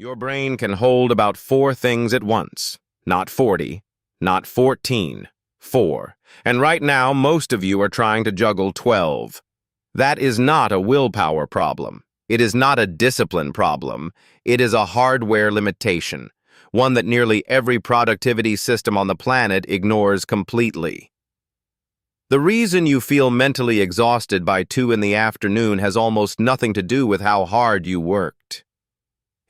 Your brain can hold about 4 things at once. Not 40, not 14, 4. And right now, most of you are trying to juggle 12. That is not a willpower problem. It is not a discipline problem. It is a hardware limitation, one that nearly every productivity system on the planet ignores completely. The reason you feel mentally exhausted by 2 in the afternoon has almost nothing to do with how hard you worked.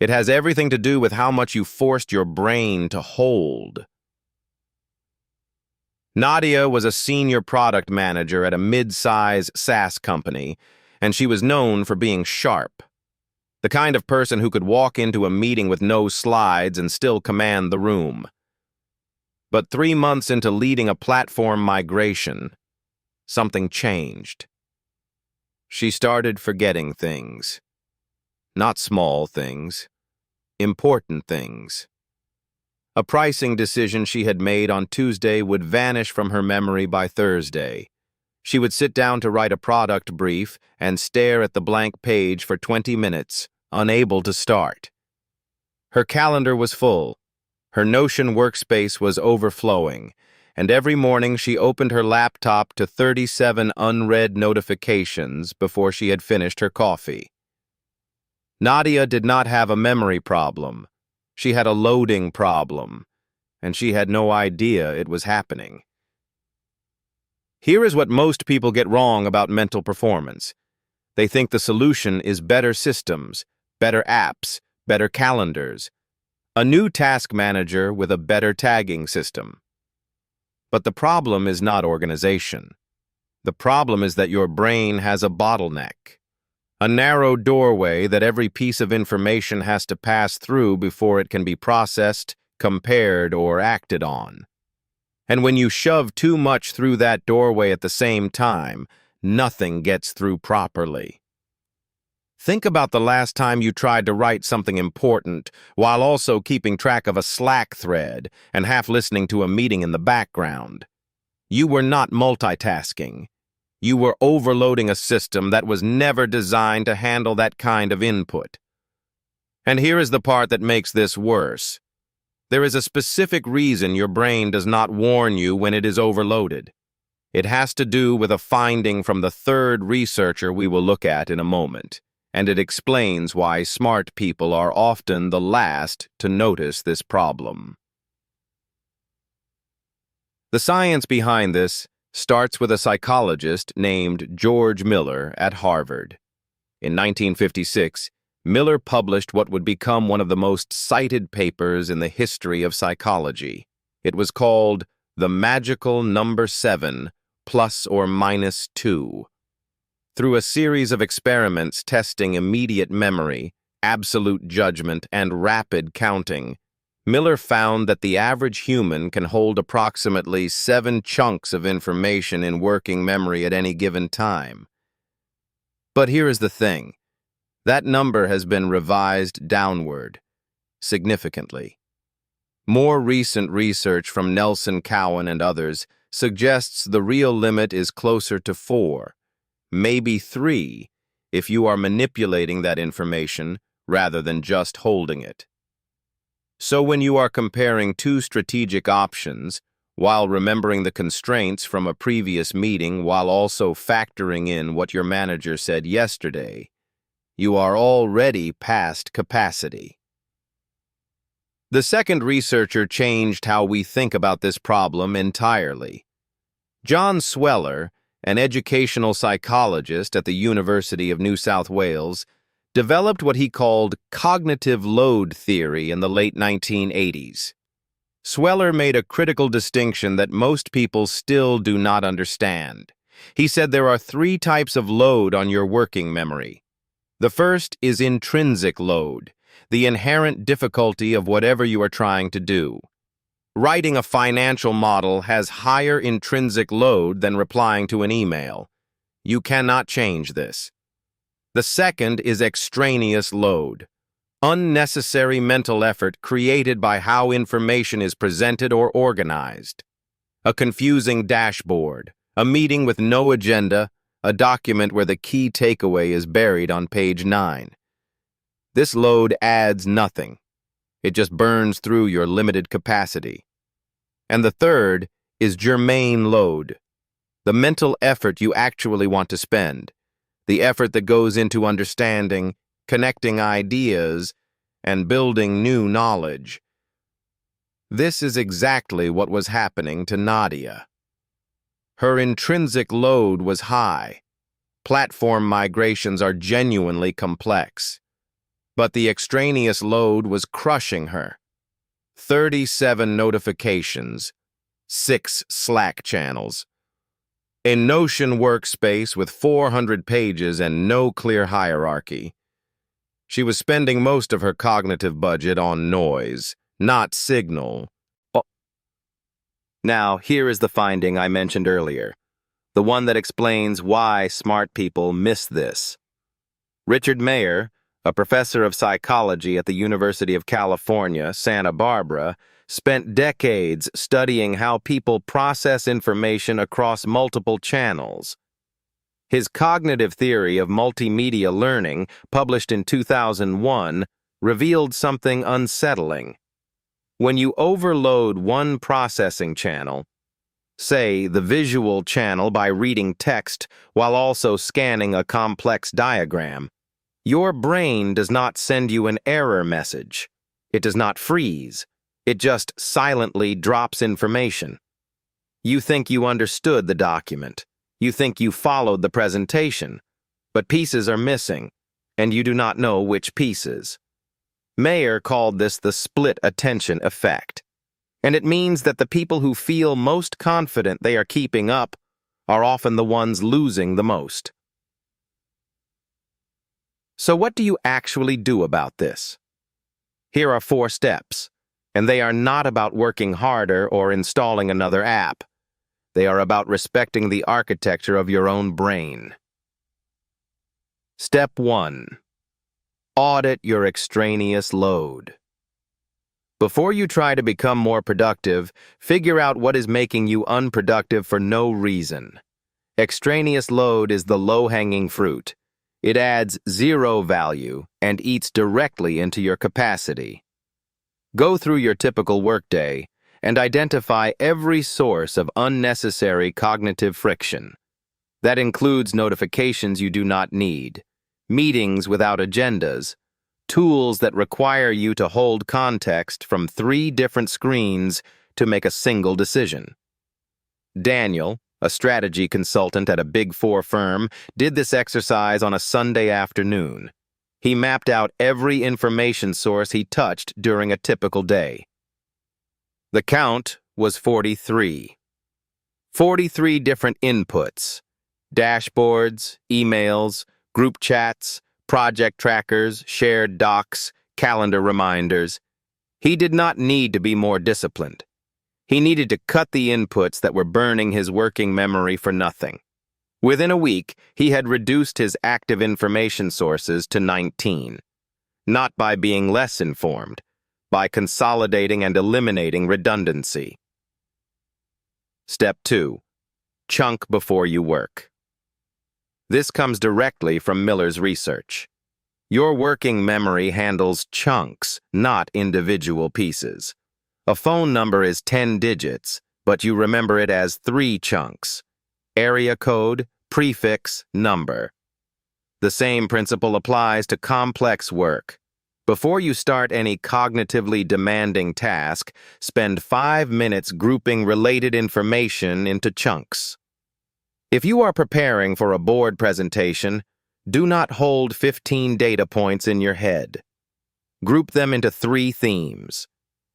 It has everything to do with how much you forced your brain to hold. Nadia was a senior product manager at a mid-size SaaS company, and she was known for being sharp. The kind of person who could walk into a meeting with no slides and still command the room. But 3 months into leading a platform migration, something changed. She started forgetting things. Not small things. Important things. A pricing decision she had made on Tuesday would vanish from her memory by Thursday. She would sit down to write a product brief and stare at the blank page for 20 minutes, unable to start. Her calendar was full. Her Notion workspace was overflowing, and every morning she opened her laptop to 37 unread notifications before she had finished her coffee. Nadia did not have a memory problem. She had a loading problem, and she had no idea it was happening. Here is what most people get wrong about mental performance. They think the solution is better systems, better apps, better calendars, a new task manager with a better tagging system. But the problem is not organization. The problem is that your brain has a bottleneck. A narrow doorway that every piece of information has to pass through before it can be processed, compared, or acted on. And when you shove too much through that doorway at the same time, nothing gets through properly. Think about the last time you tried to write something important while also keeping track of a Slack thread and half listening to a meeting in the background. You were not multitasking. You were overloading a system that was never designed to handle that kind of input. And here is the part that makes this worse. There is a specific reason your brain does not warn you when it is overloaded. It has to do with a finding from the third researcher we will look at in a moment, and it explains why smart people are often the last to notice this problem. The science behind this starts with a psychologist named George Miller at Harvard. In 1956, Miller published what would become one of the most cited papers in the history of psychology. It was called The Magical Number 7, Plus or Minus 2. Through a series of experiments testing immediate memory, absolute judgment, and rapid counting, Miller found that the average human can hold approximately 7 chunks of information in working memory at any given time. But here is the thing. That number has been revised downward, significantly. More recent research from Nelson Cowan and others suggests the real limit is closer to 4, maybe 3, if you are manipulating that information rather than just holding it. So when you are comparing 2 strategic options, while remembering the constraints from a previous meeting while also factoring in what your manager said yesterday, you are already past capacity. The second researcher changed how we think about this problem entirely. John Sweller, an educational psychologist at the University of New South Wales, developed what he called cognitive load theory in the late 1980s. Sweller made a critical distinction that most people still do not understand. He said there are 3 types of load on your working memory. The first is intrinsic load, the inherent difficulty of whatever you are trying to do. Writing a financial model has higher intrinsic load than replying to an email. You cannot change this. The second is extraneous load, unnecessary mental effort created by how information is presented or organized. A confusing dashboard, a meeting with no agenda, a document where the key takeaway is buried on page 9. This load adds nothing. It just burns through your limited capacity. And the third is germane load, the mental effort you actually want to spend, the effort that goes into understanding, connecting ideas, and building new knowledge. This is exactly what was happening to Nadia. Her intrinsic load was high. Platform migrations are genuinely complex. But the extraneous load was crushing her. 37 notifications, 6 Slack channels, a Notion workspace with 400 pages and no clear hierarchy. She was spending most of her cognitive budget on noise, not signal. Now, here is the finding I mentioned earlier, the one that explains why smart people miss this. Richard Mayer, a professor of psychology at the University of California, Santa Barbara, spent decades studying how people process information across multiple channels. His cognitive theory of multimedia learning, published in 2001, revealed something unsettling. When you overload one processing channel, say the visual channel by reading text while also scanning a complex diagram, your brain does not send you an error message. It does not freeze. It just silently drops information. You think you understood the document. You think you followed the presentation, but pieces are missing, and you do not know which pieces. Mayer called this the split attention effect, and it means that the people who feel most confident they are keeping up are often the ones losing the most. So what do you actually do about this? Here are 4 steps, and they are not about working harder or installing another app. They are about respecting the architecture of your own brain. Step 1. Audit your extraneous load. Before you try to become more productive, figure out what is making you unproductive for no reason. Extraneous load is the low-hanging fruit. It adds 0 value and eats directly into your capacity. Go through your typical workday and identify every source of unnecessary cognitive friction. That includes notifications you do not need, meetings without agendas, tools that require you to hold context from 3 different screens to make a single decision. Daniel, a strategy consultant at a Big 4 firm, did this exercise on a Sunday afternoon. He mapped out every information source he touched during a typical day. The count was 43. 43 different inputs: dashboards, emails, group chats, project trackers, shared docs, calendar reminders. He did not need to be more disciplined. He needed to cut the inputs that were burning his working memory for nothing. Within a week, he had reduced his active information sources to 19. Not by being less informed, by consolidating and eliminating redundancy. Step 2. Chunk before you work. This comes directly from Miller's research. Your working memory handles chunks, not individual pieces. A phone number is 10 digits, but you remember it as 3 chunks: area code, prefix, number. The same principle applies to complex work. Before you start any cognitively demanding task, spend 5 minutes grouping related information into chunks. If you are preparing for a board presentation, do not hold 15 data points in your head. Group them into 3 themes.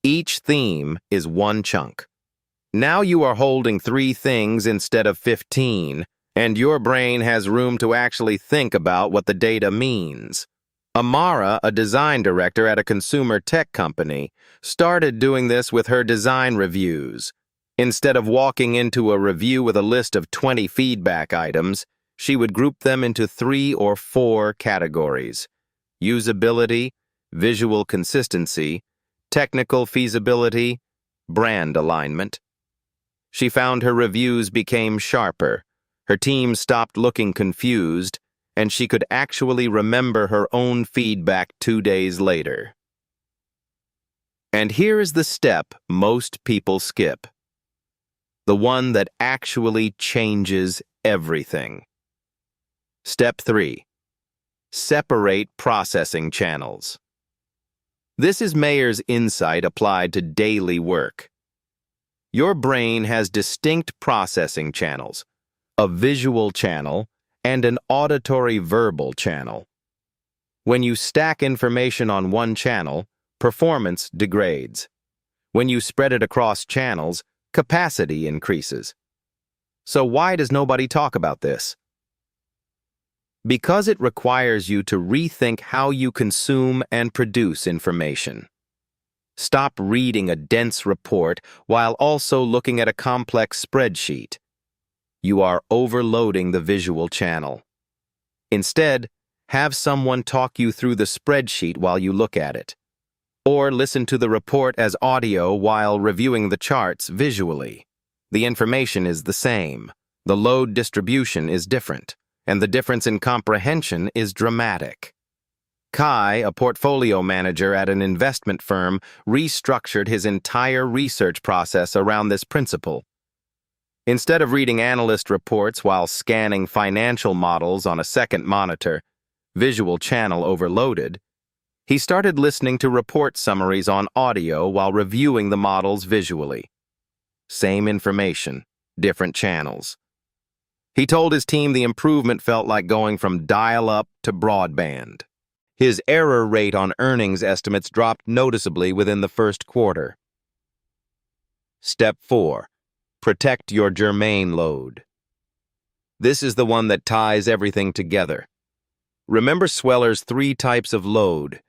Each theme is 1 chunk. Now you are holding 3 things instead of 15, and your brain has room to actually think about what the data means. Amara, a design director at a consumer tech company, started doing this with her design reviews. Instead of walking into a review with a list of 20 feedback items, she would group them into 3 or 4 categories: usability, visual consistency, technical feasibility, brand alignment. She found her reviews became sharper, her team stopped looking confused, and she could actually remember her own feedback 2 days later. And here is the step most people skip. The one that actually changes everything. Step 3. Separate processing channels. This is Mayer's insight applied to daily work. Your brain has distinct processing channels, a visual channel and an auditory verbal channel. When you stack information on one channel, performance degrades. When you spread it across channels, capacity increases. So why does nobody talk about this? Because it requires you to rethink how you consume and produce information. Stop reading a dense report while also looking at a complex spreadsheet. You are overloading the visual channel. Instead, have someone talk you through the spreadsheet while you look at it. Or listen to the report as audio while reviewing the charts visually. The information is the same. The load distribution is different, and the difference in comprehension is dramatic. Kai, a portfolio manager at an investment firm, restructured his entire research process around this principle. Instead of reading analyst reports while scanning financial models on a second monitor, visual channel overloaded, he started listening to report summaries on audio while reviewing the models visually. Same information, different channels. He told his team the improvement felt like going from dial-up to broadband. His error rate on earnings estimates dropped noticeably within the first quarter. Step 4. Protect your germane load. This is the one that ties everything together. Remember Sweller's 3 types of load: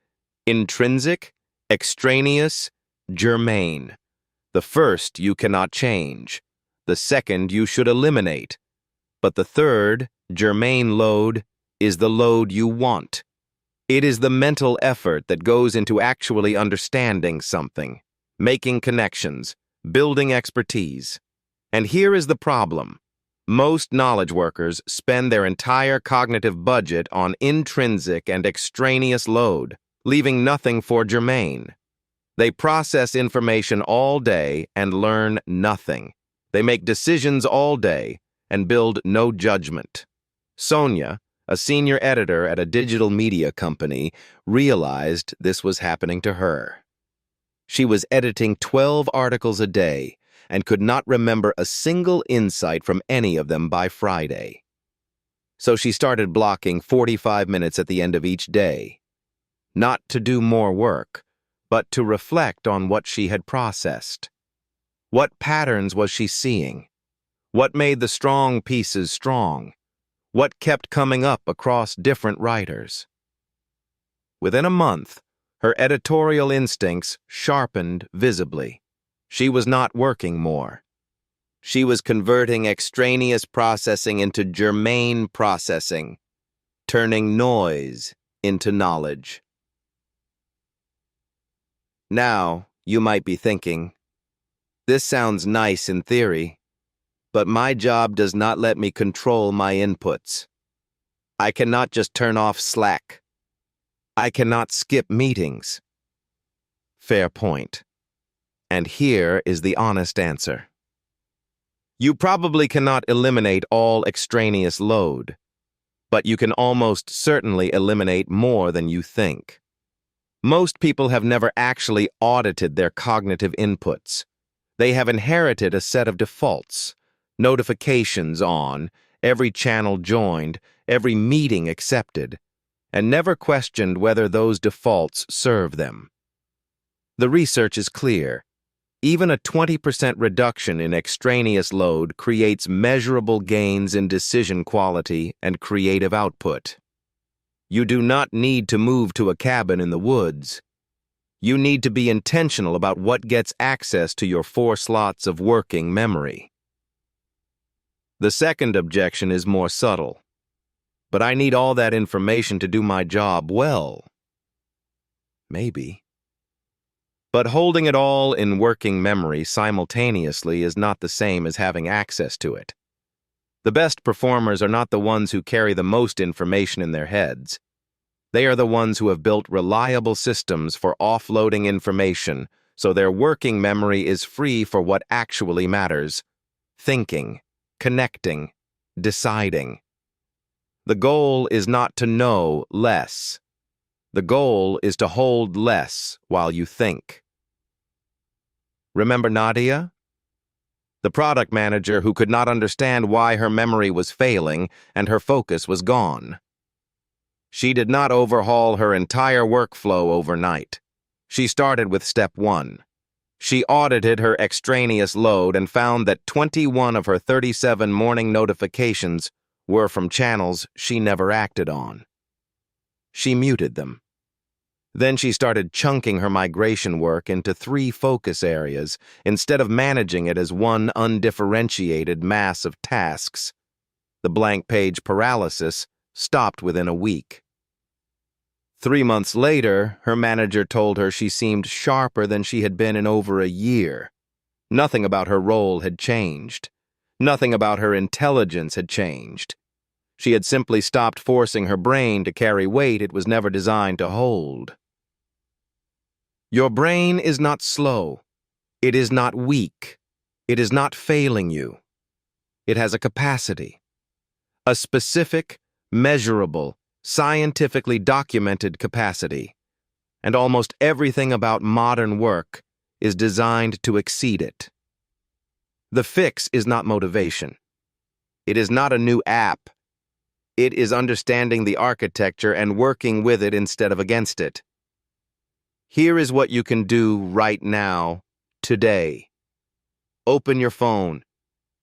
intrinsic, extraneous, germane. The first you cannot change. The second you should eliminate. But the third, germane load, is the load you want. It is the mental effort that goes into actually understanding something, making connections, building expertise. And here is the problem. Most knowledge workers spend their entire cognitive budget on intrinsic and extraneous load, leaving nothing for germane. They process information all day and learn nothing. They make decisions all day and build no judgment. Sonia, a senior editor at a digital media company, realized this was happening to her. She was editing 12 articles a day and could not remember a single insight from any of them by Friday. So she started blocking 45 minutes at the end of each day, not to do more work, but to reflect on what she had processed. What patterns was she seeing? What made the strong pieces strong? What kept coming up across different writers? Within a month, her editorial instincts sharpened visibly. She was not working more. She was converting extraneous processing into germane processing, turning noise into knowledge. Now, you might be thinking, this sounds nice in theory, but my job does not let me control my inputs. I cannot just turn off Slack. I cannot skip meetings. Fair point. And here is the honest answer. You probably cannot eliminate all extraneous load, but you can almost certainly eliminate more than you think. Most people have never actually audited their cognitive inputs. They have inherited a set of defaults, notifications on, every channel joined, every meeting accepted, and never questioned whether those defaults serve them. The research is clear. Even a 20% reduction in extraneous load creates measurable gains in decision quality and creative output. You do not need to move to a cabin in the woods. You need to be intentional about what gets access to your 4 slots of working memory. The second objection is more subtle. But I need all that information to do my job well. Maybe. But holding it all in working memory simultaneously is not the same as having access to it. The best performers are not the ones who carry the most information in their heads. They are the ones who have built reliable systems for offloading information so their working memory is free for what actually matters: thinking, connecting, deciding. The goal is not to know less. The goal is to hold less while you think. Remember Nadia? The product manager who could not understand why her memory was failing and her focus was gone. She did not overhaul her entire workflow overnight. She started with step 1. She audited her extraneous load and found that 21 of her 37 morning notifications were from channels she never acted on. She muted them. Then she started chunking her migration work into 3 focus areas instead of managing it as one undifferentiated mass of tasks. The blank page paralysis stopped within a week. 3 months later, her manager told her she seemed sharper than she had been in over a year. Nothing about her role had changed. Nothing about her intelligence had changed. She had simply stopped forcing her brain to carry weight it was never designed to hold. Your brain is not slow. It is not weak. It is not failing you. It has a capacity. A specific, measurable, scientifically documented capacity. And almost everything about modern work is designed to exceed it. The fix is not motivation. It is not a new app. It is understanding the architecture and working with it instead of against it. Here is what you can do right now, today. Open your phone.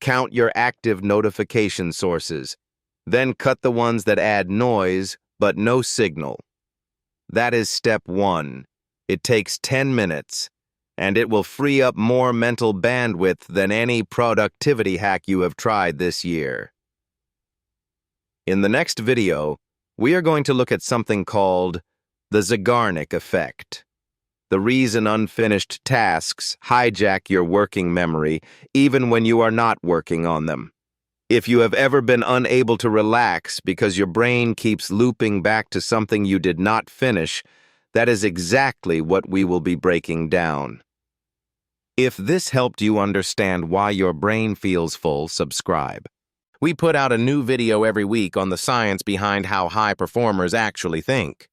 Count your active notification sources. Then cut the ones that add noise but no signal. That is step 1. It takes 10 minutes, and it will free up more mental bandwidth than any productivity hack you have tried this year. In the next video, we are going to look at something called the Zeigarnik effect. The reason unfinished tasks hijack your working memory even when you are not working on them. If you have ever been unable to relax because your brain keeps looping back to something you did not finish, that is exactly what we will be breaking down. If this helped you understand why your brain feels full, subscribe. We put out a new video every week on the science behind how high performers actually think.